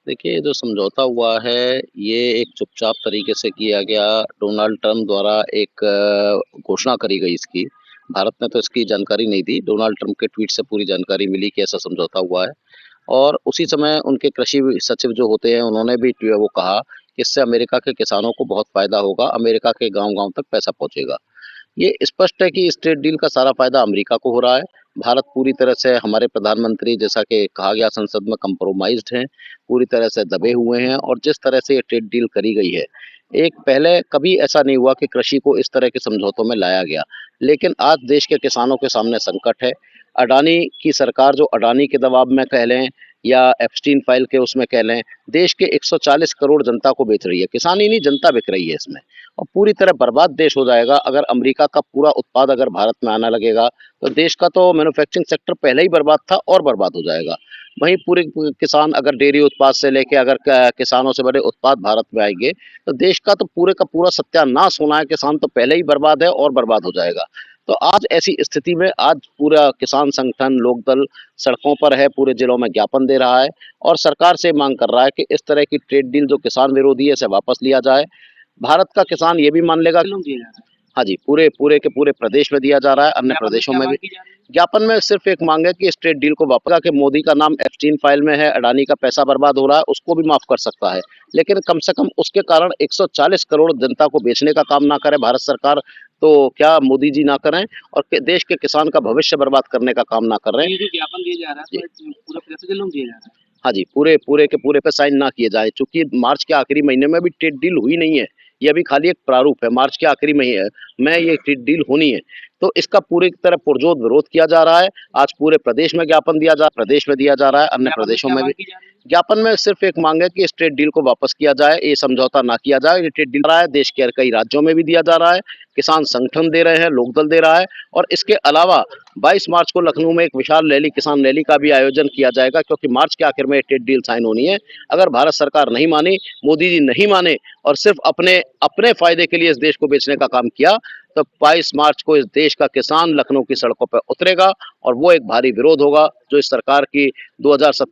देखिए, जो समझौता हुआ है, ये एक चुपचाप तरीके से किया गया। डोनाल्ड ट्रम्प द्वारा एक घोषणा करी गई इसकी। भारत ने तो इसकी जानकारी नहीं दी। डोनाल्ड ट्रम्प के ट्वीट से पूरी जानकारी मिली कि ऐसा समझौता हुआ है और उसी समय उनके कृषि सचिव जो होते हैं, उन्होंने भी वो कहा कि इससे अमेरिका के किसानों को बहुत फ़ायदा होगा, अमेरिका के गाँव-गाँव तक पैसा पहुँचेगा। ये स्पष्ट है कि इस ट्रेड डील का सारा फ़ायदा अमेरिका को हो रहा है। भारत पूरी तरह से हमारे प्रधानमंत्री जैसा कि कहा गया संसद में कंप्रोमाइज़्ड हैं, पूरी तरह से दबे हुए हैं और जिस तरह से ये ट्रेड डील करी गई है, एक पहले कभी ऐसा नहीं हुआ कि कृषि को इस तरह के समझौतों में लाया गया। लेकिन आज देश के किसानों के सामने संकट है। अडानी की सरकार जो अडानी के दबाव में कह लें या एप्स्टीन फाइल के उसमें कह लें, देश के 140 करोड़ जनता को बेच रही है। किसान ही नहीं, जनता बिक रही है इसमें। और पूरी तरह बर्बाद देश हो जाएगा अगर अमेरिका का पूरा उत्पाद अगर भारत में आने लगेगा, तो देश का तो मैन्युफैक्चरिंग सेक्टर पहले ही बर्बाद था और बर्बाद हो जाएगा। वहीं पूरे किसान अगर डेयरी उत्पाद से लेके अगर किसानों से बड़े उत्पाद भारत में आएँगे, तो देश का तो पूरे का पूरा सत्यानाश होना है, किसान तो पहले ही बर्बाद है और बर्बाद हो जाएगा। तो आज ऐसी स्थिति में आज पूरा किसान संगठन, लोकदल सड़कों पर है, पूरे जिलों में ज्ञापन दे रहा है और सरकार से माँग कर रहा है कि इस तरह की ट्रेड डील जो किसान विरोधी है, इसे वापस लिया जाए। भारत का किसान ये भी मान लेगा। लोग दिया जा रहा है। हाँ जी, पूरे पूरे के पूरे प्रदेश में दिया जा रहा है, अन्य ज्ञापन में प्रदेशों क्या में भी। माँग की जा रही है? ज्ञापन में सिर्फ़ एक माँग है कि इस ट्रेड डील को वापस कि मोदी का नाम एप्स्टीन फाइल में है, अडानी का पैसा बर्बाद हो रहा है, उसको भी माफ़ कर सकता है। लेकिन कम से कम उसके कारण 140 करोड़ जनता को बेचने का काम ना करे भारत सरकार, तो क्या मोदी जी ना करें और के देश के किसान का भविष्य बर्बाद करने का काम ना कर रहे हैं। ये जो ज्ञापन दिया जा रहा है, जी। तो पूरे पैसे के लोग दिया जा रहा है। हाँ जी, पूरे पूरे के पूरे पे साइन ना किए जाएँ, चूँकि मार्च के आखिरी महीने में भी ट्रेड डील हुई नहीं है। ये अभी खाली एक प्रारूप है, मार्च के आखिरी में ये ट्रेड डील होनी है। तो इसका पूरी तरह पुरजोर विरोध किया जा रहा है। आज पूरे प्रदेश में ज्ञापन प्रदेश में दिया जा रहा है, अन्य ज्ञापन में प्रदेशों क्या में भी। माँग की जा रही है? ज्ञापन में सिर्फ़ एक माँग है कि इस ट्रेड डील को वापस किया जाए, ये समझौता ना किया जाए। ये ट्रेड डील रहा है, देश के कई राज्यों में भी दिया जा रहा है, किसान संगठन दे रहे हैं, लोकदल दे रहा है और इसके अलावा 22 मार्च को लखनऊ में एक विशाल रैली, किसान रैली का भी आयोजन किया जाएगा क्योंकि मार्च के आखिर में ये ट्रेड डील साइन होनी है। अगर भारत सरकार नहीं मानी, मोदी जी नहीं माने और सिर्फ़ अपने अपने फ़ायदे के लिए इस देश को बेचने का काम किया, तो 22 मार्च को इस देश का किसान लखनऊ की सड़कों पे उतरेगा और वो एक भारी विरोध होगा, जो इस सरकार की 2017